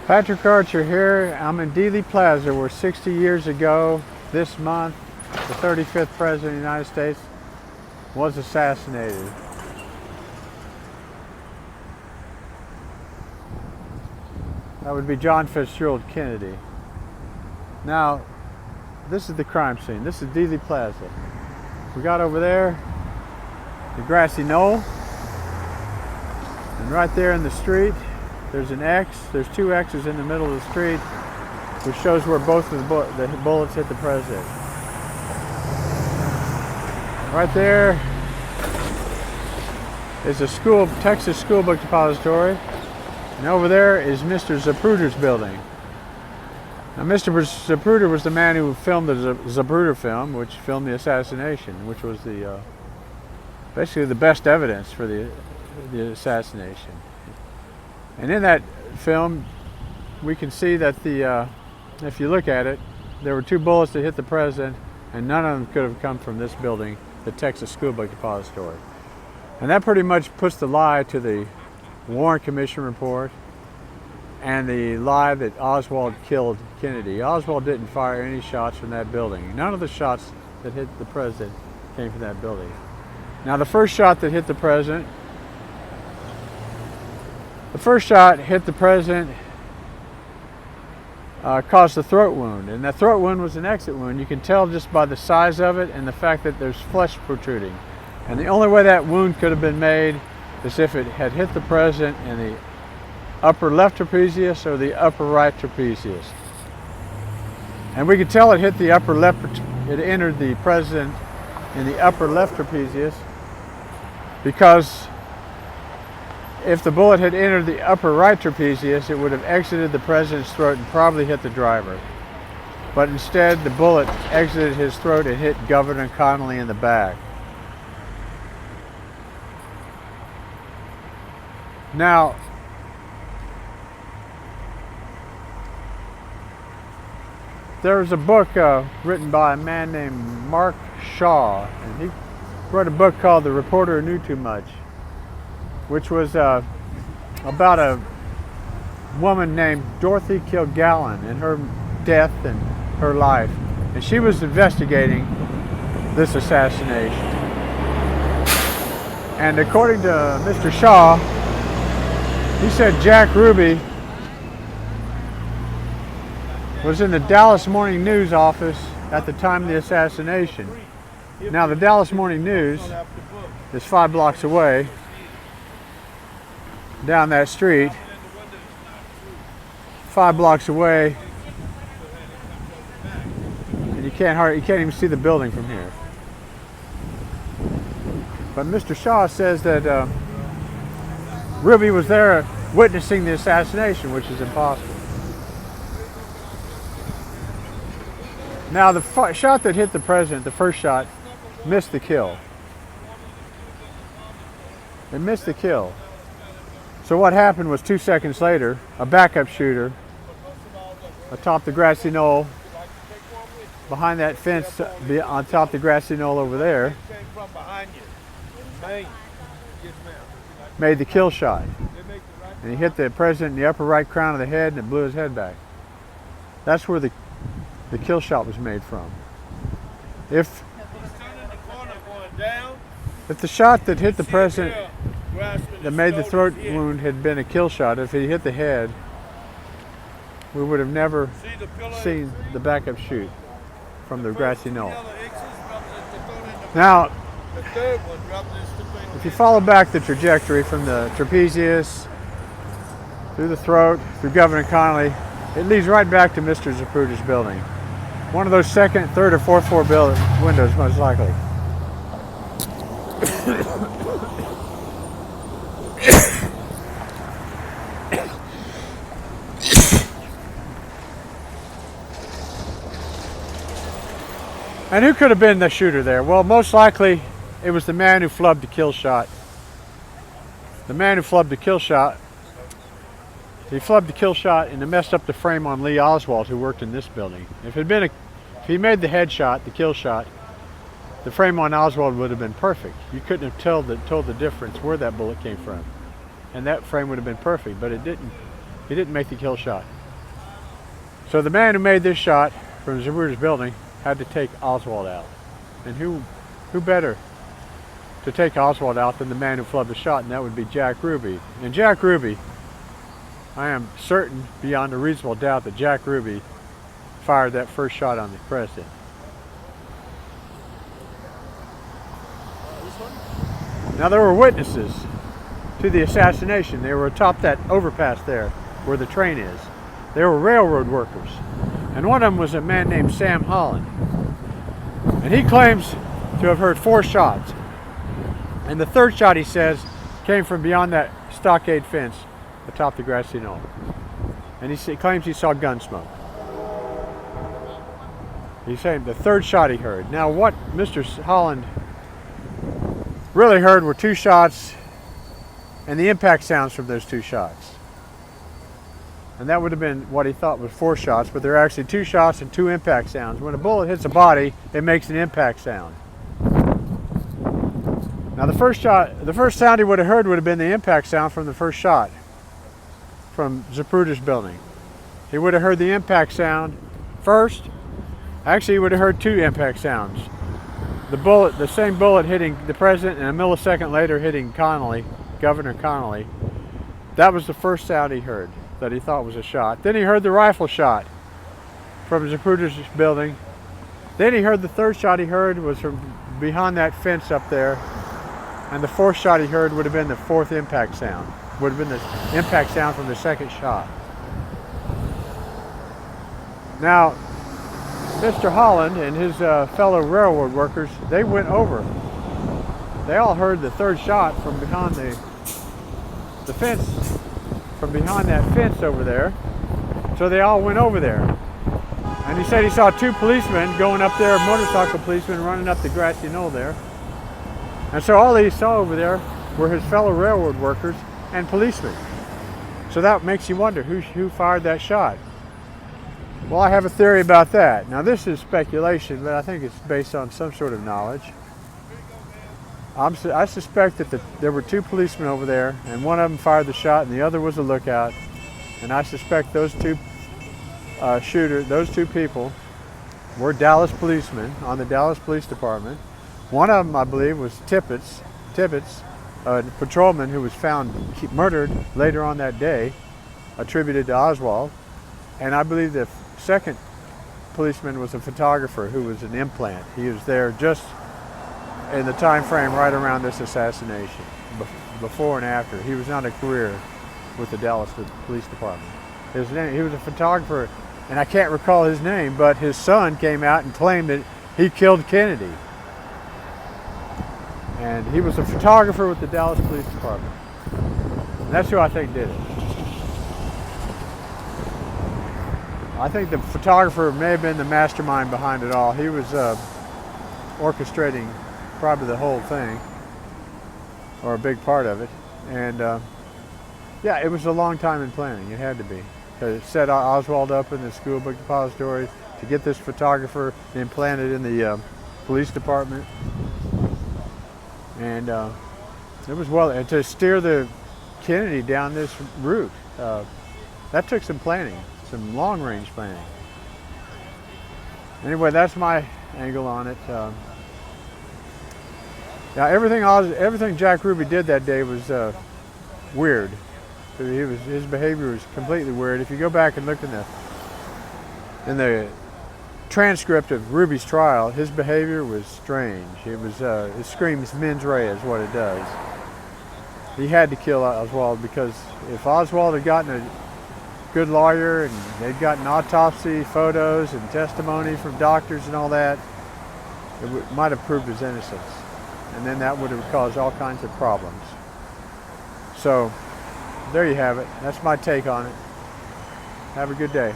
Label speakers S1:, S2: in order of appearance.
S1: Patrick Archer here. I'm in Dealey Plaza where 60 years ago this month the 35th President of the United States was assassinated. That would be John Fitzgerald Kennedy. Now, this is the crime scene. This is Dealey Plaza. We got over there the grassy knoll, and right there in the street there's an X. There's two X's in the middle of the street, which shows where both of the bullets hit the president. Right there is a Texas school book depository, and over there is Mr. Zapruder's building. Now, Mr. Zapruder was the man who filmed the Zapruder film, which filmed the assassination, which was basically the best evidence for the assassination. And in that film, we can see that if you look at it, there were two bullets that hit the president, and none of them could have come from this building, the Texas School Book Depository. And that pretty much puts the lie to the Warren Commission report and the lie that Oswald killed Kennedy. Oswald didn't fire any shots from that building. None of the shots that hit the president came from that building. Now, the first shot that hit the president, caused a throat wound, and that throat wound was an exit wound. You can tell just by the size of it and the fact that there's flesh protruding. And the only way that wound could have been made is if it had hit the president in the upper left trapezius or the upper right trapezius. And we could tell it hit the upper left, it entered the president in the upper left trapezius, because if the bullet had entered the upper right trapezius, it would have exited the president's throat and probably hit the driver. But instead, the bullet exited his throat and hit Governor Connally in the back. Now, there was a book written by a man named Mark Shaw, and he wrote a book called The Reporter Who Knew Too Much, which was about a woman named Dorothy Kilgallen and her death and her life. And she was investigating this assassination. And according to Mr. Shaw, he said Jack Ruby was in the Dallas Morning News office at the time of the assassination. Now, the Dallas Morning News is 5 blocks away down that street, 5 blocks away, and you can't even see the building from here. But Mr. Shaw says that Ruby was there witnessing the assassination, which is impossible. Now, the shot that hit the president, the first shot, missed the kill. It missed the kill. So what happened was 2 seconds later, a backup shooter atop the grassy knoll, behind that fence on top of the grassy knoll over there, made the kill shot. And he hit the president in the upper right crown of the head, and it blew his head back. That's where the kill shot was made from. If the shot that hit the president that made the throat wound had been a kill shot, if he hit the head, we would have never seen the backup shoot from the grassy knoll. Now, if you follow back the trajectory from the trapezius, through the throat, through Governor Connally, it leads right back to Mr. Zapruder's building. One of those second, third, or fourth floor windows, most likely. And who could have been the shooter there? Well, most likely it was the man who flubbed the kill shot. The man who flubbed the kill shot, he flubbed the kill shot and it messed up the frame on Lee Oswald, who worked in this building. If he made the head shot, the kill shot, the frame on Oswald would have been perfect. You couldn't have told the difference where that bullet came from, and that frame would have been perfect. But it didn't. He didn't make the kill shot. So the man who made this shot from Zapruder's building had to take Oswald out. And who better to take Oswald out than the man who fled the shot, and that would be Jack Ruby. And Jack Ruby, I am certain beyond a reasonable doubt that Jack Ruby fired that first shot on the president. Now there were witnesses to the assassination. They were atop that overpass there where the train is. They were railroad workers. And one of them was a man named Sam Holland. And he claims to have heard 4 shots. And the third shot, he says, came from beyond that stockade fence atop the grassy knoll. And he claims he saw gun smoke. He's saying the third shot he heard. Now what Mr. Holland really heard were 2 shots and the impact sounds from those 2 shots. And that would have been what he thought was 4 shots, but there are actually 2 shots and 2 impact sounds. When a bullet hits a body, it makes an impact sound. Now the first sound he would have heard would have been the impact sound from the first shot from Zapruder's building. He would have heard the impact sound first. Actually, he would have heard 2 impact sounds. The same bullet hitting the president and a millisecond later hitting Connolly, Governor Connolly. That was the first sound he heard that he thought was a shot. Then he heard the rifle shot from Zapruder's building. Then he heard the third shot he heard was from behind that fence up there. And the 4th shot he heard would have been the 4th impact sound. Would have been the impact sound from the 2nd shot. Now, Mr. Holland and his fellow railroad workers, they went over. They all heard the 3rd shot from behind the fence, from behind that fence over there. So they all went over there. And he said he saw 2 policemen going up there, motorcycle policemen running up the grassy knoll there. And so all he saw over there were his fellow railroad workers and policemen. So that makes you wonder who fired that shot. Well, I have a theory about that. Now this is speculation, but I think it's based on some sort of knowledge. I suspect that there were 2 policemen over there, and one of them fired the shot and the other was a lookout. And I suspect those 2 those 2 people were Dallas policemen on the Dallas Police Department. One of them, I believe, was Tibbetts, a patrolman who was found murdered later on that day, attributed to Oswald. And I believe the second policeman was a photographer who was an implant. He was there just in the time frame right around this assassination, before and after. He was on a career with the Dallas Police Department. He was a photographer, and I can't recall his name, but his son came out and claimed that he killed Kennedy. And he was a photographer with the Dallas Police Department. And that's who I think did it. I think the photographer may have been the mastermind behind it all. He was orchestrating probably the whole thing, or a big part of it. And yeah, it was a long time in planning. It had to be. It set Oswald up in the school book depository to get this photographer implanted in the police department. And it was and to steer the Kennedy down this route. That took some planning, some long-range planning. Anyway, that's my angle on it. Now, everything Jack Ruby did that day was weird. His behavior was completely weird. If you go back and look in the transcript of Ruby's trial, his behavior was strange. It screams mens rea is what it does. He had to kill Oswald because if Oswald had gotten a good lawyer and they'd gotten autopsy photos and testimony from doctors and all that, it might have proved his innocence. And then that would have caused all kinds of problems. So there you have it. That's my take on it. Have a good day.